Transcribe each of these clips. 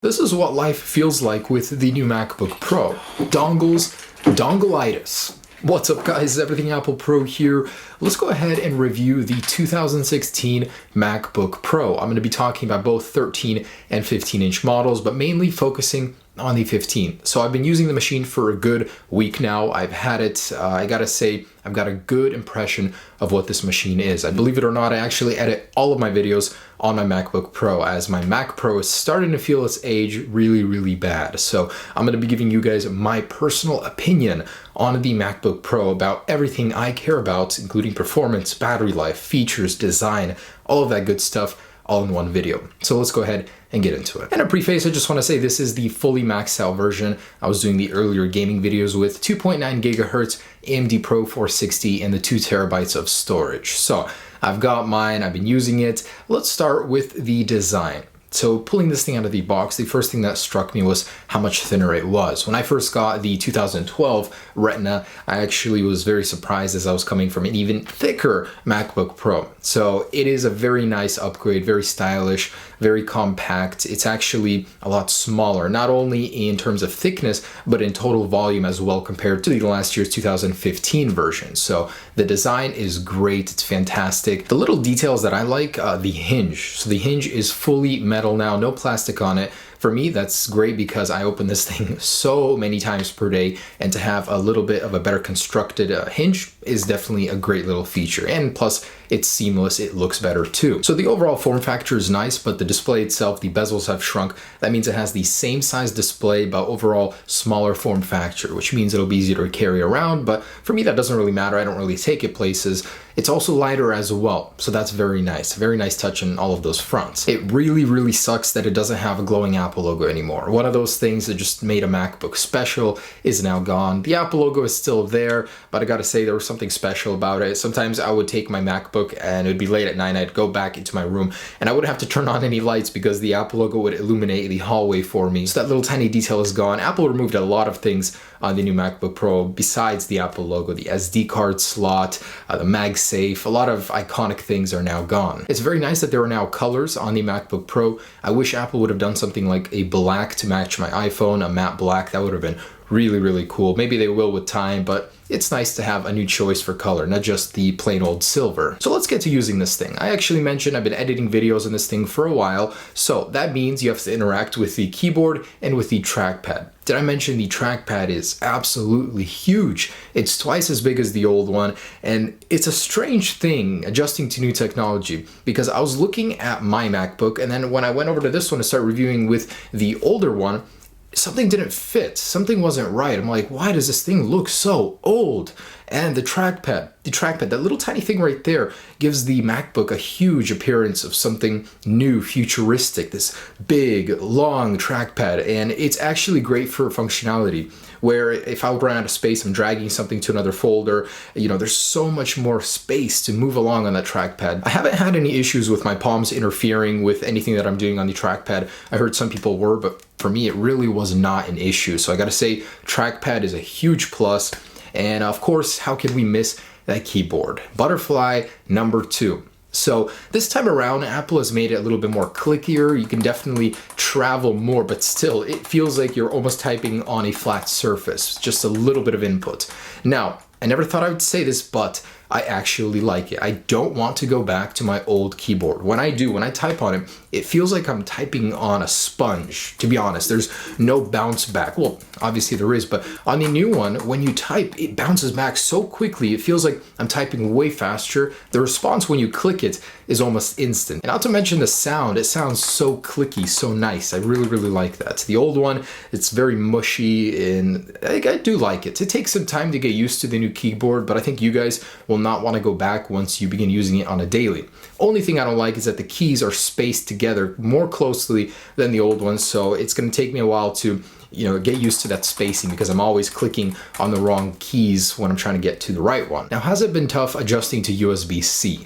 This is what life feels like with the new MacBook Pro. Donglitis. What's up guys, Everything Apple Pro here. Let's go ahead and review the 2016 MacBook Pro. I'm going to be talking about both 13 and 15-inch models, but mainly focusing on the 15. So I've been using the machine for a good week now. I've had it, I gotta say, I've got a good impression of what this machine is. I believe it or not, I actually edit all of my videos on my MacBook Pro, as my Mac Pro is starting to feel its age really bad. So I'm gonna be giving you guys my personal opinion on the MacBook Pro about everything I care about, including performance, battery life, features, design, all of that good stuff, all in one video. So let's go ahead and get into it. And a preface, I just want to say this is the fully maxed out version I was doing the earlier gaming videos with. 2.9 gigahertz AMD Pro 460 and the 2 terabytes of storage. So I've got mine, I've been using it. Let's start with the design. So pulling this thing out of the box, the first thing that struck me was how much thinner it was. When I first got the 2012 Retina, I actually was very surprised as I was coming from an even thicker MacBook Pro. So it is a very nice upgrade, very stylish, very compact. It's actually a lot smaller, not only in terms of thickness, but in total volume as well compared to the last year's 2015 version. So the design is great, it's fantastic. The little details that I like, the hinge. So the hinge is fully metal now, no plastic on it. For me, that's great because I open this thing so many times per day, and to have a little bit of a better constructed hinge is definitely a great little feature. And plus, it's seamless, it looks better too. So the overall form factor is nice, but the display itself, the bezels have shrunk. That means it has the same size display, but overall smaller form factor, which means it'll be easier to carry around. But for me, that doesn't really matter. I don't really take it places. It's also lighter as well, so that's very nice. Very nice touch on all of those fronts. It really sucks that it doesn't have a glowing Apple logo anymore. One of those things that just made a MacBook special is now gone. The Apple logo is still there, but I gotta say there was something special about it. Sometimes I would take my MacBook and it would be late at night, I'd go back into my room and I wouldn't have to turn on any lights because the Apple logo would illuminate the hallway for me. So that little tiny detail is gone. Apple removed a lot of things on the new MacBook Pro besides the Apple logo. The SD card slot, the MagSafe, a lot of iconic things are now gone. It's very nice that there are now colors on the MacBook Pro. I wish Apple would have done something like a black to match my iPhone, a matte black. That would have been really cool. Maybe they will with time, but it's nice to have a new choice for color, not just the plain old silver. So let's get to using this thing. I actually mentioned I've been editing videos on this thing for a while, so that means you have to interact with the keyboard and with the trackpad. Did I mention the trackpad is absolutely huge? It's twice as big as the old one, and it's a strange thing adjusting to new technology, because I was looking at my MacBook, and then when I went over to this one to start reviewing with the older one, something didn't fit, something wasn't right. I'm like, why does this thing look so old? And the trackpad, that little tiny thing right there gives the MacBook a huge appearance of something new, futuristic, this big, long trackpad. And it's actually great for functionality, where if I run out of space, I'm dragging something to another folder, there's so much more space to move along on that trackpad. I haven't had any issues with my palms interfering with anything that I'm doing on the trackpad. I heard some people were, but for me, it really was not an issue. So I gotta say, trackpad is a huge plus. And of course, how can we miss that keyboard? Butterfly number 2. So this time around, Apple has made it a little bit more clickier. You can definitely travel more, but still, it feels like you're almost typing on a flat surface, just a little bit of input. Now, I never thought I would say this, but I actually like it. I don't want to go back to my old keyboard. When I type on it, it feels like I'm typing on a sponge. To be honest, there's no bounce back. Well, obviously there is, but on the new one, when you type, it bounces back so quickly. It feels like I'm typing way faster. The response when you click it is almost instant. And not to mention the sound, it sounds so clicky, so nice. I really like that. The old one, it's very mushy, and I do like it. It takes some time to get used to the new keyboard, but I think you guys will not want to go back once you begin using it on a daily. Only thing I don't like is that the keys are spaced together more closely than the old ones, so it's going to take me a while to get used to that spacing, because I'm always clicking on the wrong keys when I'm trying to get to the right one. Now, has it been tough adjusting to USB-C?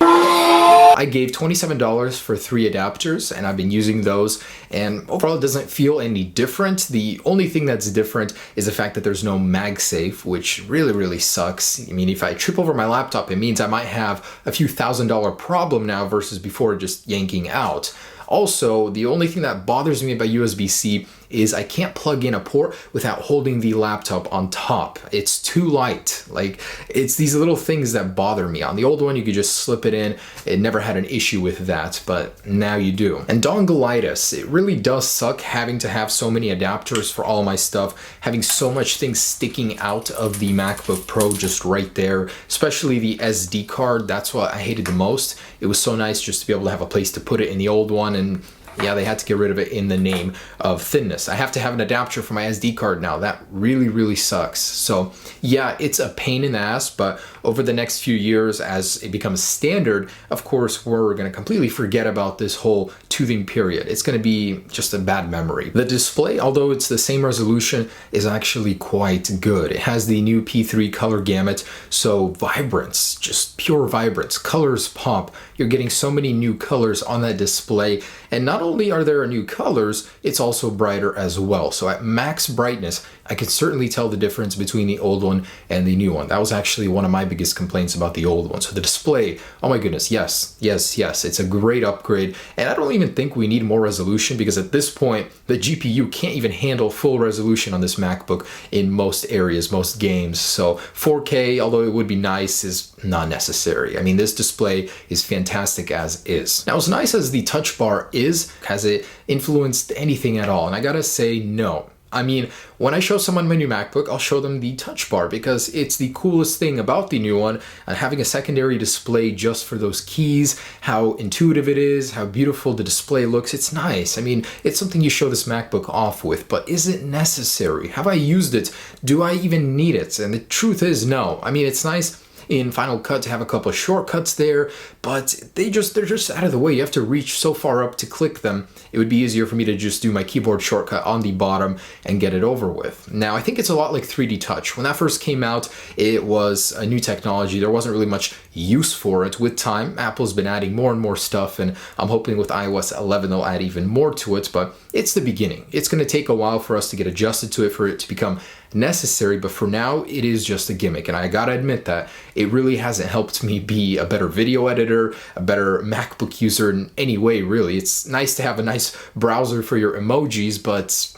I gave $27 for 3 adapters, and I've been using those, and overall it doesn't feel any different. The only thing that's different is the fact that there's no MagSafe, which really sucks. I mean, if I trip over my laptop, it means I might have a few $1,000 problem now versus before just yanking out. Also, the only thing that bothers me about USB-C is I can't plug in a port without holding the laptop on top. It's too light. Like, it's these little things that bother me. On the old one, you could just slip it in. It never had an issue with that, but now you do. And Donglitis, it really does suck having to have so many adapters for all my stuff, having so much things sticking out of the MacBook Pro just right there, especially the SD card. That's what I hated the most. It was so nice just to be able to have a place to put it in the old one, and yeah, they had to get rid of it in the name of thinness. I have to have an adapter for my SD card now. That really, really sucks. So yeah, it's a pain in the ass, but over the next few years, as it becomes standard, of course, we're gonna completely forget about this whole toothing period. It's gonna be just a bad memory. The display, although it's the same resolution, is actually quite good. It has the new P3 color gamut, so vibrance, just pure vibrance, colors pop. You're getting so many new colors on that display, and not only are there new colors, it's also brighter as well. So at max brightness, I could certainly tell the difference between the old one and the new one. That was actually one of my biggest complaints about the old one. So the display, oh my goodness, yes, it's a great upgrade. And I don't even think we need more resolution, because at this point, the GPU can't even handle full resolution on this MacBook in most areas, most games. So 4K, although it would be nice, is not necessary. I mean, this display is fantastic as is. Now, as nice as the touch bar is, has it influenced anything at all? And I gotta say no. I mean, when I show someone my new MacBook, I'll show them the touch bar because it's the coolest thing about the new one, and having a secondary display just for those keys, how intuitive it is, how beautiful the display looks. It's nice. I mean, it's something you show this MacBook off with, but is it necessary? Have I used it? Do I even need it? And the truth is no. I mean, it's nice in Final Cut to have a couple of shortcuts there, but they're just out of the way. You have to reach so far up to click them. It would be easier for me to just do my keyboard shortcut on the bottom and get it over with. Now, I think it's a lot like 3D Touch. When that first came out, it was a new technology. There wasn't really much use for it. With time, Apple's been adding more and more stuff, and I'm hoping with iOS 11 they'll add even more to it, but it's the beginning. It's going to take a while for us to get adjusted to it, for it to become necessary, but for now it is just a gimmick, and I gotta admit that it really hasn't helped me be a better video editor, a better MacBook user in any way, really. It's nice to have a nice browser for your emojis, but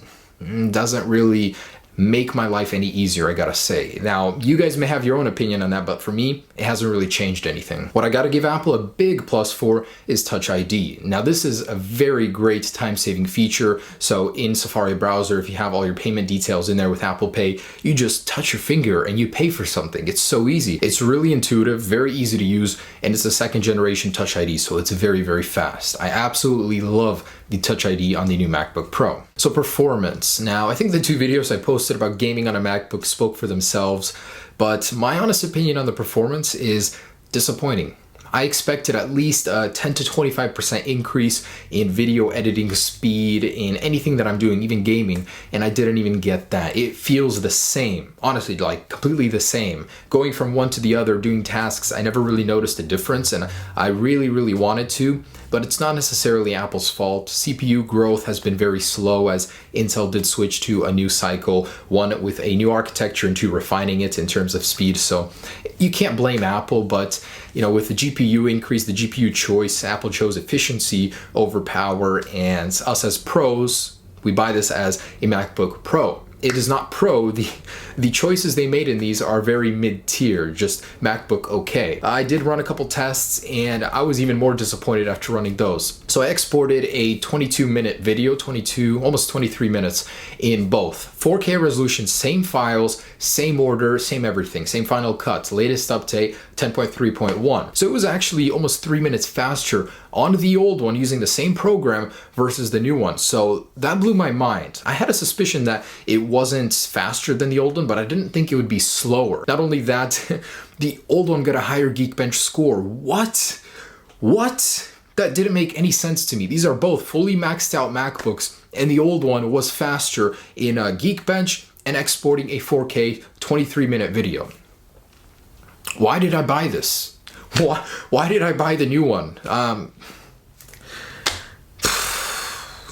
doesn't really make my life any easier, I gotta say. Now, you guys may have your own opinion on that, but for me, it hasn't really changed anything. What I gotta give Apple a big plus for is Touch ID. Now, this is a very great time-saving feature. So in Safari browser, if you have all your payment details in there with Apple Pay, you just touch your finger and you pay for something. It's so easy. It's really intuitive, very easy to use, and it's a second generation Touch ID, so it's very, very fast. I absolutely love the Touch ID on the new MacBook Pro. So performance. Now, I think the two videos I posted about gaming on a MacBook spoke for themselves, but my honest opinion on the performance is disappointing. I expected at least a 10 to 25% increase in video editing speed in anything that I'm doing, even gaming, and I didn't even get that. It feels the same, honestly, like completely the same. Going from one to the other, doing tasks, I never really noticed a difference, and I really, really wanted to, but it's not necessarily Apple's fault. CPU growth has been very slow as Intel did switch to a new cycle, one with a new architecture and two refining it in terms of speed. So you can't blame Apple, but you know, with the GPU increase, the GPU choice, Apple chose efficiency over power, and us as pros, we buy this as a MacBook Pro. It is not Pro. The choices they made in these are very mid-tier, just MacBook okay. I did run a couple tests, and I was even more disappointed after running those. So I exported a 22-minute video, almost 23 minutes in both. 4K resolution, same files, same order, same everything, same Final Cut, latest update, 10.3.1. So it was actually almost 3 minutes faster on the old one using the same program versus the new one. So that blew my mind. I had a suspicion that it wasn't faster than the old one, but I didn't think it would be slower. Not only that, the old one got a higher Geekbench score. What? That didn't make any sense to me. These are both fully maxed out MacBooks, and the old one was faster in Geekbench and exporting a 4K 23-minute video. Why did I buy this? Why did I buy the new one?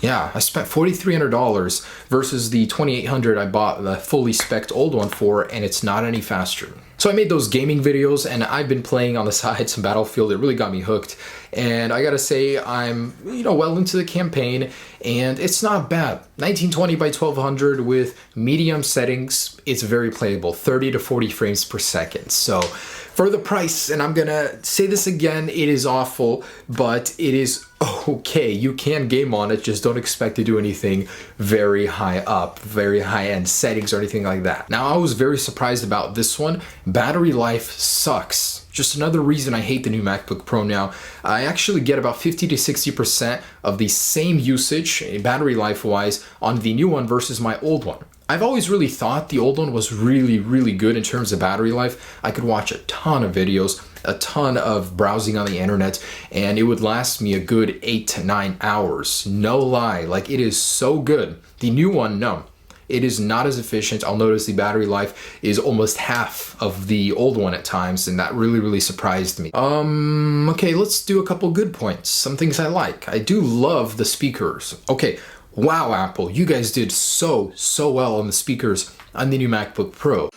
Yeah, I spent $4,300 versus the $2,800 I bought the fully spec'd old one for, and it's not any faster. So I made those gaming videos and I've been playing on the side some Battlefield. It really got me hooked. And I gotta say, I'm, well into the campaign and it's not bad. 1920 by 1200 with medium settings, it's very playable, 30 to 40 frames per second. So for the price, and I'm gonna say this again, it is awful, but it is okay. You can game on it, just don't expect to do anything very high up, very high end settings or anything like that. Now, I was very surprised about this one. Battery life sucks. Just another reason I hate the new MacBook Pro now. I actually get about 50 to 60% of the same usage, battery life wise, on the new one versus my old one. I've always really thought the old one was really, really good in terms of battery life. I could watch a ton of videos, a ton of browsing on the internet, and it would last me a good 8 to 9 hours. No lie, like it is so good. The new one, no. It is not as efficient. I'll notice the battery life is almost half of the old one at times, and that really, really surprised me. Okay, let's do a couple good points. Some things I like. I do love the speakers. Okay, wow, Apple, you guys did so well on the speakers on the new MacBook Pro.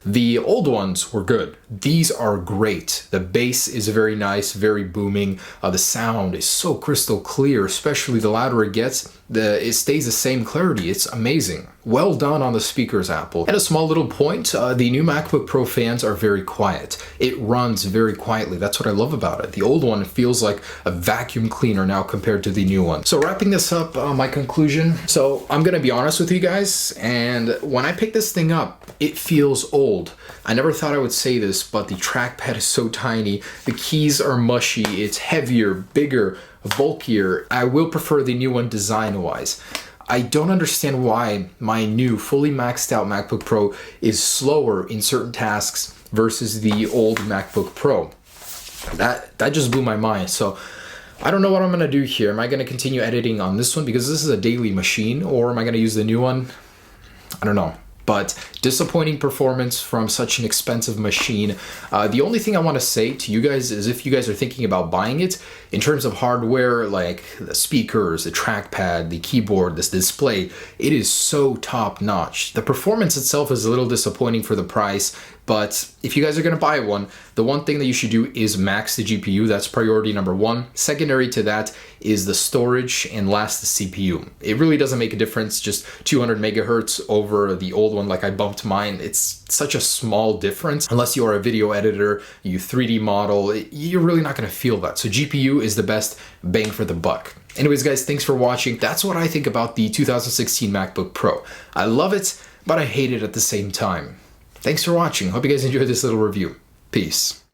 The old ones were good. These are great. The bass is very nice, very booming. The sound is so crystal clear, especially the louder it gets, it stays the same clarity. It's amazing. Well done on the speakers, Apple. And a small little point, the new MacBook Pro fans are very quiet. It runs very quietly. That's what I love about it. The old one feels like a vacuum cleaner now compared to the new one. So wrapping this up, my conclusion. So I'm gonna be honest with you guys, and when I picked this thing up, it feels old. I never thought I would say this, but the trackpad is so tiny. The keys are mushy. It's heavier, bigger, bulkier. I will prefer the new one design-wise. I don't understand why my new fully maxed out MacBook Pro is slower in certain tasks versus the old MacBook Pro. That just blew my mind. So I don't know what I'm gonna do here. Am I gonna continue editing on this one because this is a daily machine, or am I gonna use the new one? I don't know. But disappointing performance from such an expensive machine. The only thing I want to say to you guys is if you guys are thinking about buying it, in terms of hardware, like the speakers, the trackpad, the keyboard, this display, it is so top notch. The performance itself is a little disappointing for the price, but if you guys are going to buy one, the one thing that you should do is max the GPU. That's priority number one. Secondary to that is the storage, and last the CPU. It really doesn't make a difference, just 200 megahertz over the old one, like I bumped mine. It's such a small difference. Unless you are a video editor, you 3D model, you're really not going to feel that. So GPU is the best bang for the buck. Anyways, guys, thanks for watching. That's what I think about the 2016 MacBook Pro. I love it, but I hate it at the same time. Thanks for watching. Hope you guys enjoyed this little review. Peace.